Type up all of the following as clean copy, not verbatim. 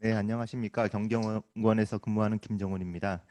네, 안녕하십니까. 경경원에서 근무하는 김정훈입니다.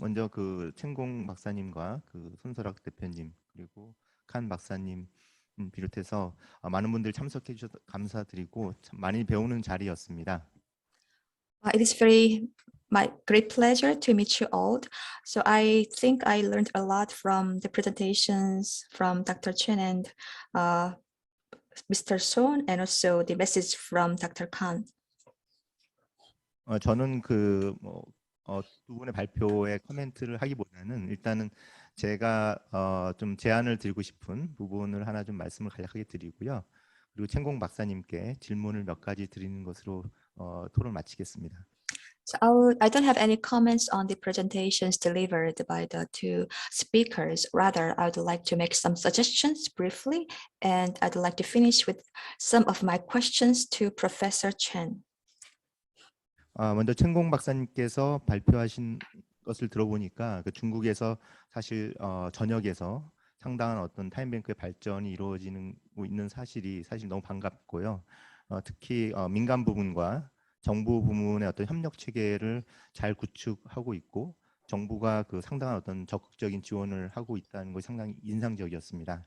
먼저 그 챙공 박사님과 그 손설학 대표님 그리고 칸 박사님 비롯해서 많은 분들 참석해 주셔서 감사드리고 참 많이 배우는 자리였습니다. It is very my great pleasure to meet you all. So I think I learned a lot from the presentations from Dr. Chen and Mr. Son, and also the message from Dr. Khan. 저는 두 분의 발표에 코멘트를 하기보다는 일단은 제가 좀 제안을 드리고 싶은 부분을 하나 좀 말씀을 간략하게 드리고요. 그리고 챙공 박사님께 질문을 몇 가지 드리는 것으로 토론 마치겠습니다. So I don't have any comments on the presentations delivered by the two speakers. Rather, I would like to make some suggestions briefly, and I'd like to finish with some of my questions to Professor Chen. 먼저 챙공 박사님께서 발표하신 것을 들어보니까 그 중국에서 사실 전역에서 상당한 어떤 타임뱅크의 발전이 이루어지는 있는 사실이 사실 너무 반갑고요. 특히 민간 부문과 정부 부문의 어떤 협력 체계를 잘 구축하고 있고 정부가 그 상당한 어떤 적극적인 지원을 하고 있다는 것이 상당히 인상적이었습니다.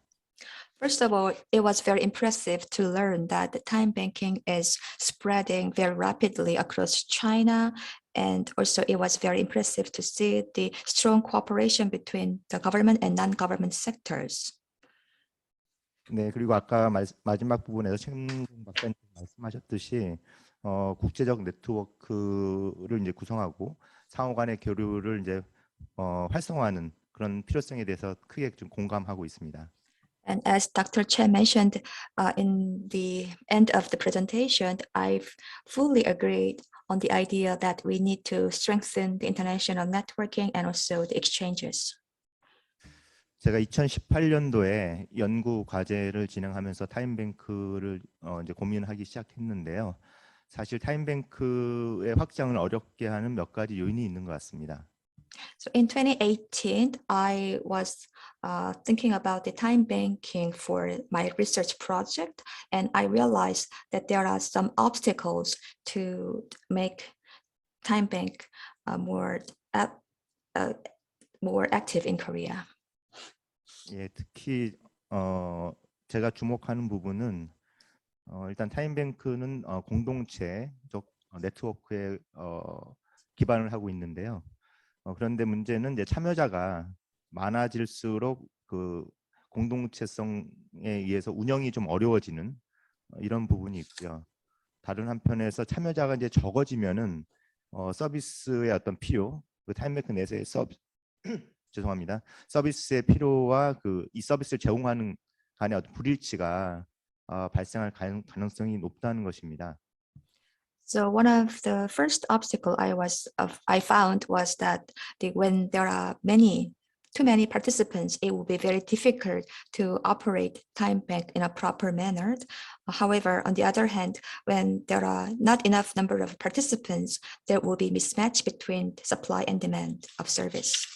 First of all, it was very impressive to learn that the time banking is spreading very rapidly across China. And also it was very impressive to see the strong cooperation between the government and non-government sectors. 네, 그리고 아까 마지막 부분에서 챙공 박사님 말씀하셨듯이 국제적 네트워크를 이제 구성하고 상호 간의 교류를 이제 활성화하는 그런 필요성에 대해서 크게 좀 공감하고 있습니다. And as Dr. Chen mentioned in the end of the presentation, I've fully agreed on the idea that we need to strengthen the international networking and also the exchanges. 제가 2018년도에 연구 과제를 진행하면서 타임뱅크를 이제 고민하기 시작했는데요. 사실 타임뱅크의 확장을 어렵게 하는 몇 가지 요인이 있는 것 같습니다. So in 2018, I was thinking about the time banking for my research project, and I realized that there are some obstacles to make time bank more active in Korea. 예, 특히 제가 주목하는 부분은 일단 타임뱅크는 공동체적 네트워크에 기반을 하고 있는데요. 그런데 문제는 이제 참여자가 많아질수록 그 공동체성에 의해서 운영이 좀 어려워지는 이런 부분이 있고요. 다른 한편에서 참여자가 이제 적어지면은 서비스의 어떤 필요, 그 타임뱅크 내에서의 죄송합니다. 서비스의 필요와 그 이 서비스를 제공하는 간의 어떤 불일치가 발생할 가능성이 높다는 것입니다. So one of the first obstacle I found was that when there are too many participants, it will be very difficult to operate time bank in a proper manner. However, on the other hand, when there are not enough number of participants, there will be mismatch between supply and demand of service.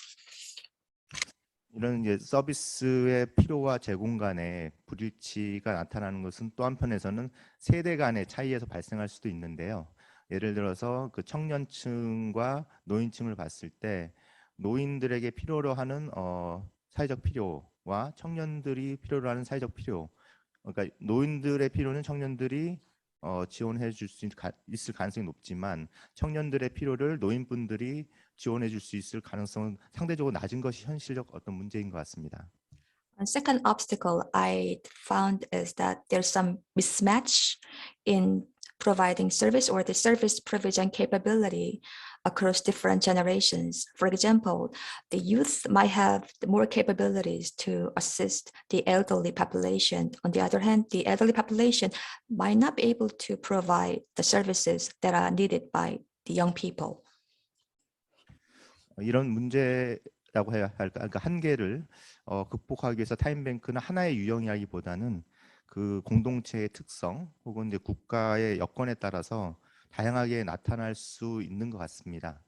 이런 이제 서비스의 필요와 제공 간의 불일치가 나타나는 것은 또 한편에서는 세대 간의 차이에서 발생할 수도 있는데요. 예를 들어서 그 청년층과 노인층을 봤을 때 노인들에게 필요로 하는 사회적 필요와 청년들이 필요로 하는 사회적 필요, 그러니까 노인들의 필요는 청년들이 지원해 줄 수 있을 가능성이 높지만 청년들의 필요를 노인분들이 지원해 줄 수 있을 가능성은 상대적으로 낮은 것이 현실적 어떤 문제인 것 같습니다. A second obstacle I found is that there's some mismatch in providing service or the service provision capability across different generations. For example, the youth might have more capabilities to assist the elderly population. On the other hand, the elderly population might not be able to provide the services that are needed by the young people. 이런 문제라고 해야 할까? 그러니까 한계를 극복하기 위해서 타임뱅크는 하나의 유형이라기보다는 그 공동체의 특성 혹은 이제 국가의 여건에 따라서 다양하게 나타날 수 있는 것 같습니다.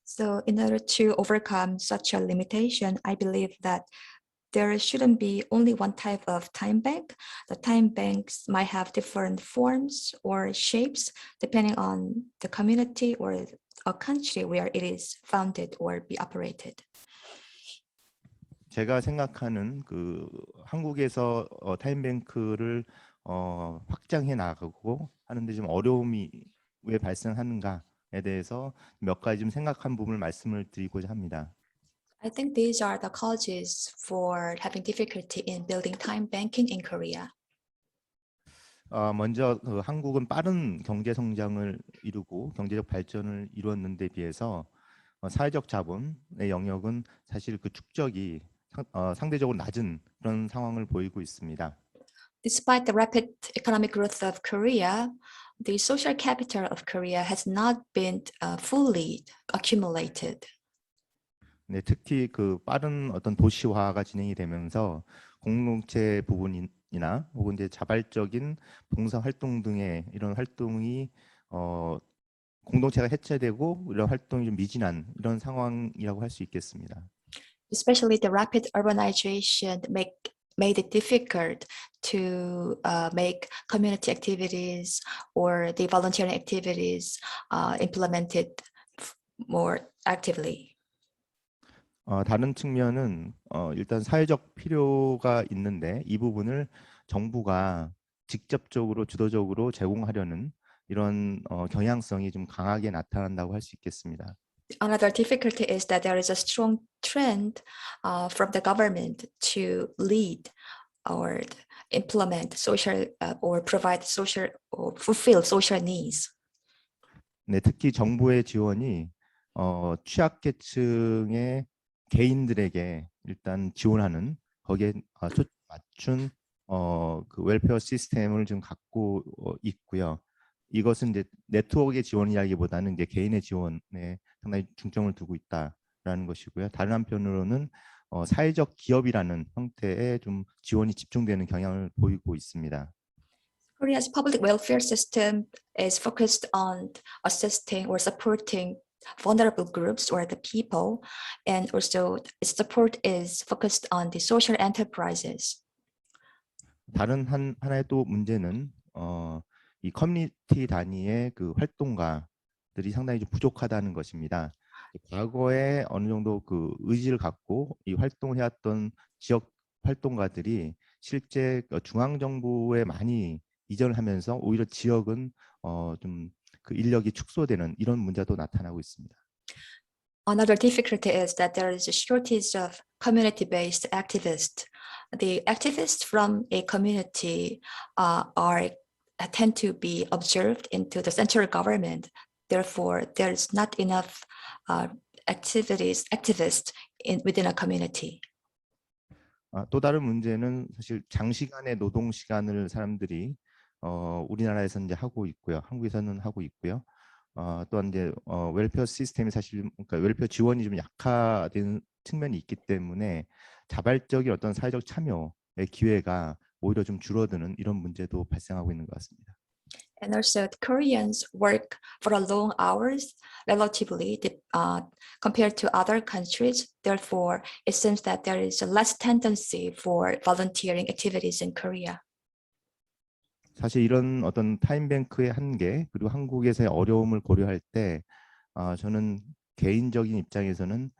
So in order to overcome such a limitation, I believe that there shouldn't be only one type of time bank. The time banks might have different forms or shapes depending on the community or a country where it is founded or be operated. 제가 생각하는 그 한국에서 타임뱅크를 확장해 나가고 하는데 좀 어려움이 왜 발생하는가에 대해서 몇 가지 좀 생각한 부분을 말씀을 드리고자 합니다. I think these are the causes for having difficulty in building time banking in Korea. 먼저 한국은 빠른 경제 성장을 이루고 경제적 발전을 이루었는데 비해서 사회적 자본의 영역은 사실 그 축적이 상대적으로 낮은 그런 상황을 보이고 있습니다. Despite the rapid economic growth of Korea, the social capital of Korea has not been fully accumulated. 네, 특히 그 빠른 어떤 도시화가 진행이 되면서 공동체 부분이나 혹은 이제 자발적인 봉사 활동 등의 이런 활동이 공동체가 해체되고 이런 활동이 좀 미진한 이런 상황이라고 할 수 있겠습니다. Especially the rapid urbanization made it difficult to make community activities or the volunteering activities implemented more actively. 다른 측면은 일단 사회적 필요가 있는데 이 부분을 정부가 직접적으로 주도적으로 제공하려는 이런 경향성이 좀 강하게 나타난다고 할 수 있겠습니다. Another difficulty is that there is a strong trend from the government to lead or implement social or provide social or fulfill social needs. 네, 특히 정부의 지원이 취약계층의 개인들에게 일단 지원하는 거기에 초점 맞춘 그 웰페어 시스템을 좀 갖고 있고요. 이것은 이제 네트워크의 지원이라기보다는 이제 개인의 지원에 상당히 중점을 두고 있다라는 것이고요. 다른 한편으로는 사회적 기업이라는 형태의 좀 지원이 집중되는 경향을 보이고 있습니다. Korea's public welfare system is focused on assisting or supporting vulnerable groups or the people, and also its support is focused on the social enterprises. 다른 하나의 또 문제는 이 커뮤니티 단위의 그 활동가들이 상당히 좀 부족하다는 것입니다. 과거에 어느 정도 그 의지를 갖고 이 활동을 해왔던 지역 활동가들이 실제 중앙 정부에 많이 이전을 하면서 오히려 지역은 좀 그 인력이 축소되는 이런 문제도 나타나고 있습니다. Another difficulty is that there is a shortage of community-based activists. The activists from a community tend to be observed into the central government. Therefore, there is not enough activists within a community. 또 다른 문제는 사실 장시간의 노동 시간을 사람들이 우리나라에서 이제 하고 있고요, 한국에서는 하고 있고요. 또한 이제 웰페어 시스템이 사실 그러니까 웰페어 지원이 좀 약화된 측면이 있기 때문에 자발적인 어떤 사회적 참여의 기회가 오히려 좀 줄어드는 이런 문제도 발생하고 있는 것 같습니다. And also, the Koreans work for long hours relatively compared to other countries. Therefore, it seems that there is a less tendency for volunteering activities in Korea. 사실 이런 어떤 타임뱅크의 한계 그리고 한국에서의 어려움을 고려할 때 저는 개인적인 입장에서는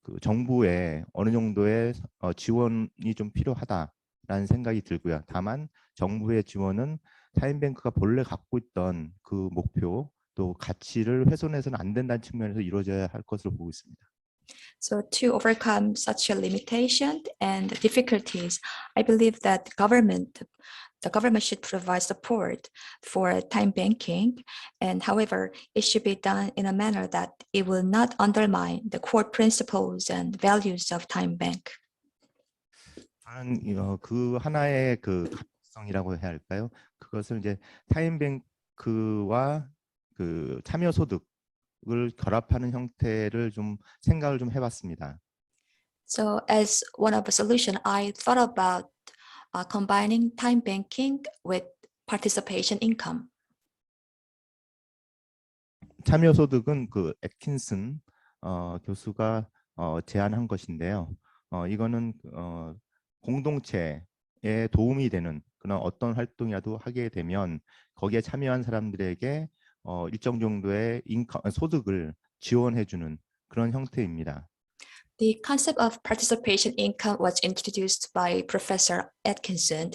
그 정부의 어느 정도의 지원이 좀 필요하다라는 생각이 들고요. 다만 정부의 지원은 타임뱅크가 본래 갖고 있던 그 목표 또 가치를 훼손해서는 안 된다는 측면에서 이루어져야 할 것으로 보고 있습니다. So to overcome such a limitation and difficulties, I believe that the government should provide support for time banking. And however, it should be done in a manner that it will not undermine the core principles and values of time bank. 그 하나의 그 가능성이라고 해야 할까요? 그것을 이제 타임뱅크와 그 참여소득을 결합하는 형태를 좀 생각을 좀 해봤습니다. So as one of the solution, I thought about combining time banking with participation income. 참여소득은 그 애킨슨 교수가 제안한 것인데요. 이거는 공동체에 도움이 되는 그런 어떤 활동이라도 하게 되면 거기에 참여한 사람들에게 일정 정도의 소득을 지원해주는 그런 형태입니다. The concept of participation income was introduced by Professor Atkinson.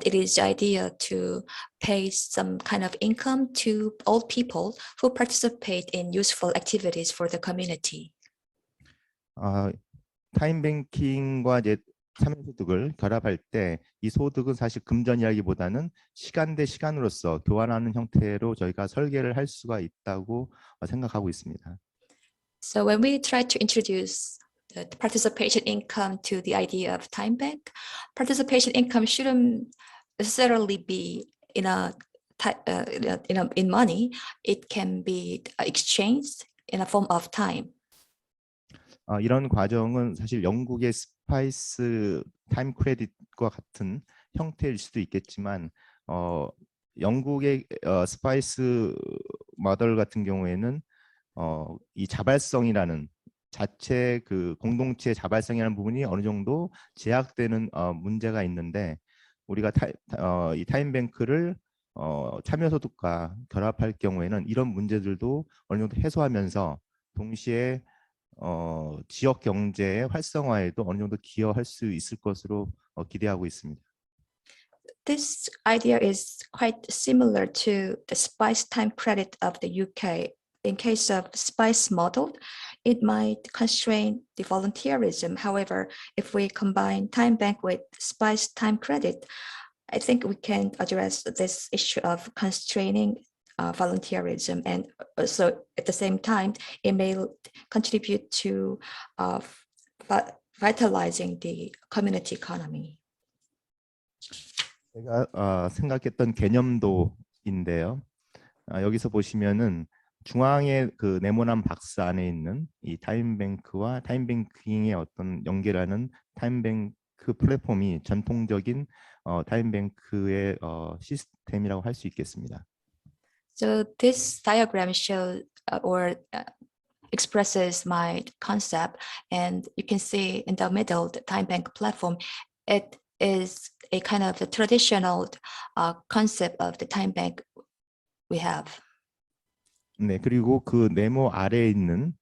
It is the idea to pay some kind of income to all people who participate in useful activities for the community. 타임뱅킹과 이제 참여소득을 결합할 때 이 소득은 사실 금전이라기보다는 시간 대 시간으로서 교환하는 형태로 저희가 설계를 할 수가 있다고 생각하고 있습니다. So when we try to introduce the participation income to the idea of time bank, participation income shouldn't necessarily be in money. It can be exchanged in a form of time. 이런 과정은 사실 영국의 스파이스 타임 크레딧과 같은 형태일 수도 있겠지만 영국의 스파이스 모델 같은 경우에는 이 자발성이라는 자체 그 공동체 자발성이라는 부분이 어느 정도 제약되는 문제가 있는데 우리가 이 타임뱅크를 참여소득과 결합할 경우에는 이런 문제들도 어느 정도 해소하면서 동시에 지역 경제의 활성화에도 어느 정도 기여할 수 있을 것으로 기대하고 있습니다. This idea is quite similar to the SPICE time credit of the UK. In case of SPICE model, it might constrain the volunteerism. However, if we combine time bank with SPICE time credit, I think we can address this issue of constraining volunteerism, and also at the same time, it may contribute to vitalizing the community economy. 제가 생각했던 개념도인데요. 여기서 보시면은 중앙에 그 네모난 박스 안에 있는 이 타임뱅크와 타임뱅킹의 어떤 연계라는 타임뱅크 플랫폼이 전통적인 타임뱅크의 시스템이라고 할 수 있겠습니다. So this diagram shows expresses my concept, and you can see in the middle the time bank platform. It is a kind of the traditional concept of the time bank we have. 네, 그리고 그 네모 아래에 있는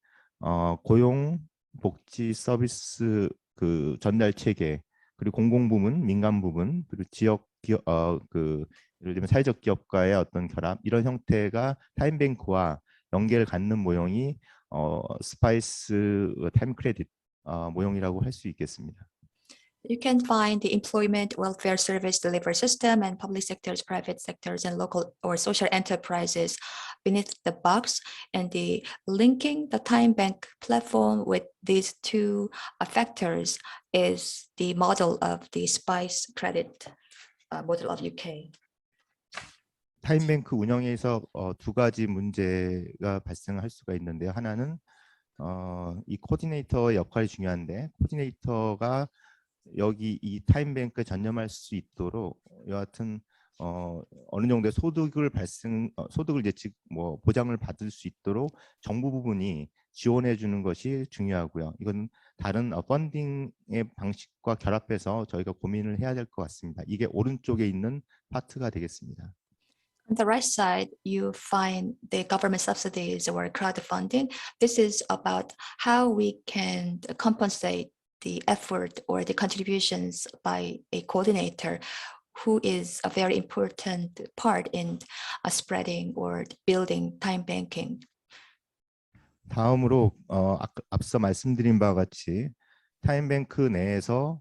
고용 복지 서비스 그 전달 체계 그리고 공공 부문, 민간 부문 그리고 지역 기업 그 예를 들면 사회적 기업과의 어떤 결합 이런 형태가 타임뱅크와 연계를 갖는 모형이 스파이스 타임 크레딧 모형이라고 할 수 있겠습니다. You can find the employment welfare service delivery system and public sectors, private sectors, and local or social enterprises beneath the box, and the linking the time bank platform with these two factors is the model of the SPICE credit model of UK. 타임뱅크 운영에서 두 가지 문제가 발생할 수가 있는데요. 하나는 이 코디네이터의 역할이 중요한데 코디네이터가 여기 이 타임뱅크에 전념할 수 있도록 여하튼 어느 정도의 소득을 이제 뭐 보장을 받을 수 있도록 정부 부분이 지원해 주는 것이 중요하고요. 이건 다른 펀딩의 방식과 결합해서 저희가 고민을 해야 될 것 같습니다. 이게 오른쪽에 있는 파트가 되겠습니다. On the right side, you find the government subsidies or crowdfunding. This is about how we can compensate the effort or the contributions by a coordinator who is a very important part in spreading or building time banking. 다음으로 앞서 말씀드린 바와 같이 타임뱅크 내에서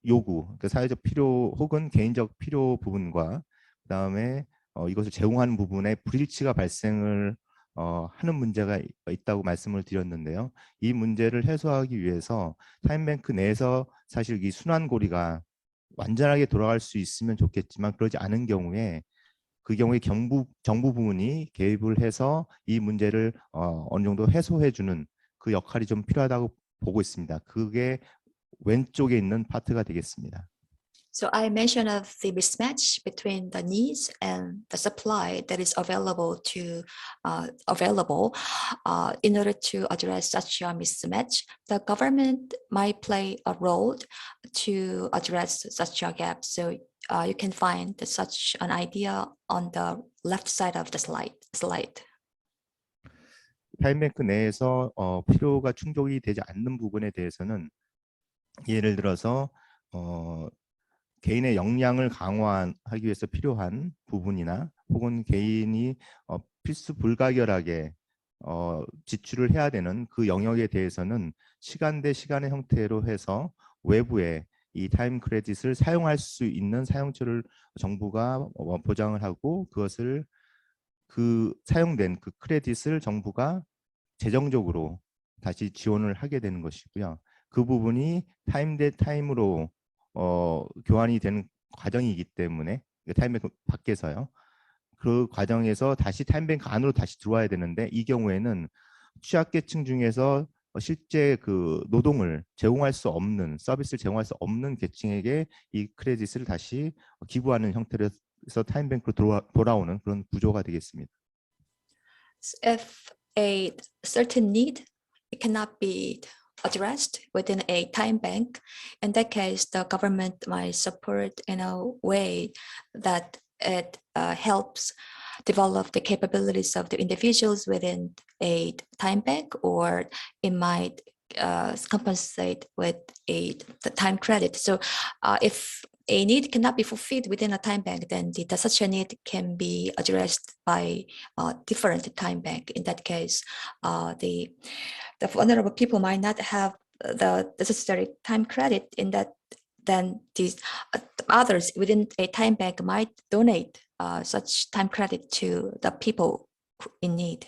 요구, 그 사회적 필요 혹은 개인적 필요 부분과 그다음에 이것을 제공하는 부분에 불일치가 발생을 하는 문제가 있다고 말씀을 드렸는데요. 이 문제를 해소하기 위해서 타임뱅크 내에서 사실 이 순환고리가 완전하게 돌아갈 수 있으면 좋겠지만 그러지 않은 경우에 그 경우에 정부 부문이 개입을 해서 이 문제를 어느 정도 해소해주는 그 역할이 좀 필요하다고 보고 있습니다. 그게 왼쪽에 있는 파트가 되겠습니다. So I mentioned of the mismatch between the needs and the supply that is available in order to address such a mismatch. The government might play a role to address such a gap. So you can find such an idea on the left side of the slide. 타임뱅크 내에서 필요가 충족이 되지 않는 부분에 대해서는 예를 들어서 개인의 역량을 강화하기 위해서 필요한 부분이나 혹은 개인이 필수 불가결하게 지출을 해야 되는 그 영역에 대해서는 시간 대 시간의 형태로 해서 외부에 이 타임 크레딧을 사용할 수 있는 사용처를 정부가 보장을 하고 그것을 사용된 그 크레딧을 정부가 재정적으로 다시 지원을 하게 되는 것이고요. 그 부분이 타임 대 타임으로 교환이 되는 과정이기 때문에 타임뱅크 밖에서요. 그 과정에서 다시 타임뱅크 안으로 다시 들어와야 되는데 이 경우에는 취약계층 중에서 실제 그 노동을 제공할 수 없는 서비스를 제공할 수 없는 계층에게 이 크레딧을 다시 기부하는 형태로서 타임뱅크로 돌아오는 그런 구조가 되겠습니다. If a certain need cannot be addressed within a time bank, in that case, the government might support in a way that it helps develop the capabilities of the individuals within a time bank, or it might compensate with the time credit. So if a need cannot be fulfilled within a time bank, then such a need can be addressed by different time bank. In that case, the vulnerable people might not have the necessary time credit. In that, then these others within a time bank might donate such time credit to the people in need.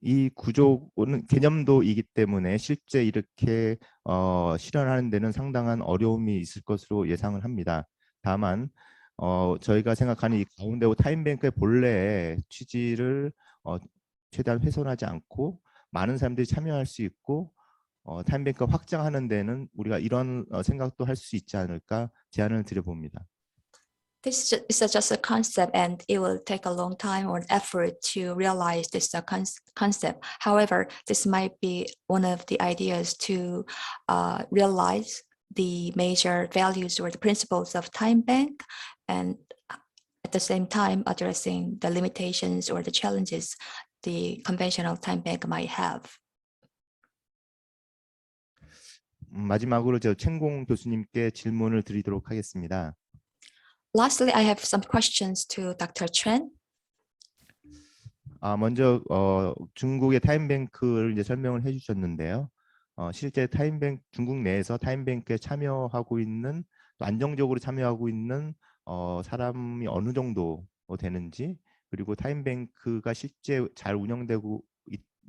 이 구조는 개념도이기 때문에 실제 이렇게 실현하는 데는 상당한 어려움이 있을 것으로 예상을 합니다. 다만 저희가 생각하는 이 가운데 타임뱅크의 본래의 취지를 최대한 훼손하지 않고 많은 사람들이 참여할 수 있고 타임뱅크 확장하는 데는 우리가 이런 생각도 할 수 있지 않을까 제안을 드려봅니다. This is just a concept, and it will take a long time or effort to realize this concept. However, this might be one of the ideas to realize the major values or the principles of time bank, and at the same time addressing the limitations or the challenges the conventional time bank might have. 마지막으로 저 최공 교수님께 질문을 드리도록 하겠습니다. Lastly, I have some questions to Dr. Chen. 먼저 중국의 타임뱅크를 이제 설명을 해주셨는데요. 실제 중국 내에서 타임뱅크에 참여하고 있는 또 안정적으로 참여하고 있는 사람이 어느 정도 되는지 그리고 타임뱅크가 실제 잘 운영되고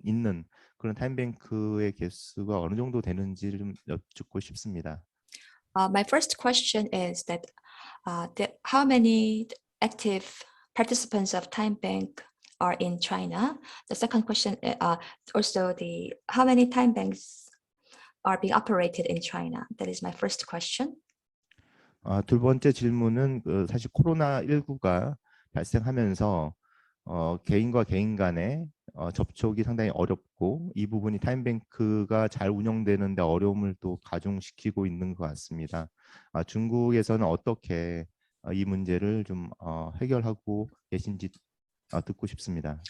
있는 그런 타임뱅크의 개수가 어느 정도 되는지를 좀 여쭙고 싶습니다. My first question is that how many active participants of time bank are in China? The second question also how many time banks are being operated in China? That is my first question. 두 번째 질문은 사실 코로나19가 발생하면서 개인과 개인 간의 접촉이 상당히 어렵고 이 부분이 타임뱅크가 잘 운영되는데 어려움을 또 가중시키고 있는 것 같습니다. 중국에서는 어떻게 이 문제를 좀 해결하고 계신지 듣고 싶습니다.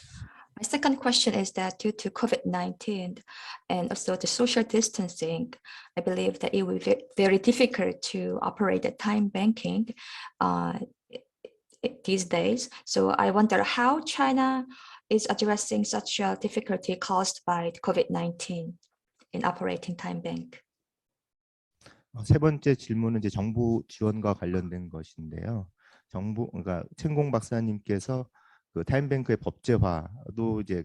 My second question is that due to COVID-19 and also the social distancing, I believe that it will be very difficult to operate the time banking these days. So I wonder how China is addressing such a difficulty caused by COVID-19 in operating time bank. 세 번째 질문은 이제 정부 지원과 관련된 것인데요. 그러니까 최공 박사님께서 그 타임뱅크의 법제화도 이제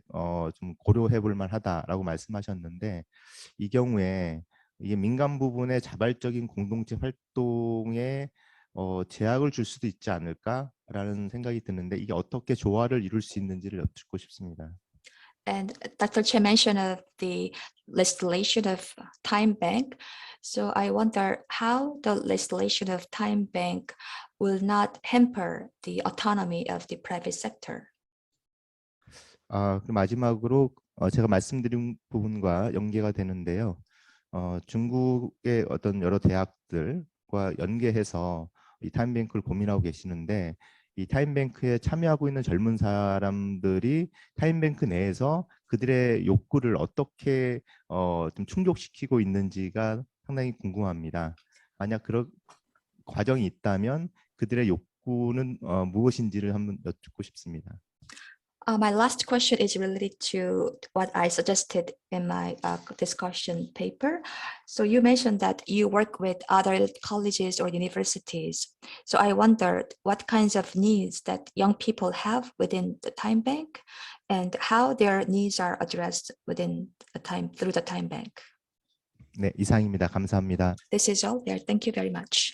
좀 고려해 볼 만하다라고 말씀하셨는데 이 경우에 이게 민간 부분의 자발적인 공동체 활동에 제약을 줄 수도 있지 않을까라는 생각이 드는데 이게 어떻게 조화를 이룰 수 있는지를 여쭙고 싶습니다. And Dr. Che mentioned of the legislation of time bank. So I wonder how the legislation of time bank will not hamper the autonomy of the private sector. 그 마지막으로 제가 말씀드린 부분과 연계가 되는데요. 중국의 어떤 여러 대학들과 연계해서 이 타임뱅크를 고민하고 계시는데 이 타임뱅크에 참여하고 있는 젊은 사람들이 타임뱅크 내에서 그들의 욕구를 어떻게 좀 충족시키고 있는지가 상당히 궁금합니다. 만약 그런 과정이 있다면 그들의 욕구는 무엇인지를 한번 여쭙고 싶습니다. My last question is related to what I suggested in my discussion paper. So you mentioned that you work with other colleges or universities. So I wondered what kinds of needs that young people have within the time bank and how their needs are addressed within the time through the time bank. 네, 이상입니다. 감사합니다. This is all there. Thank you very much.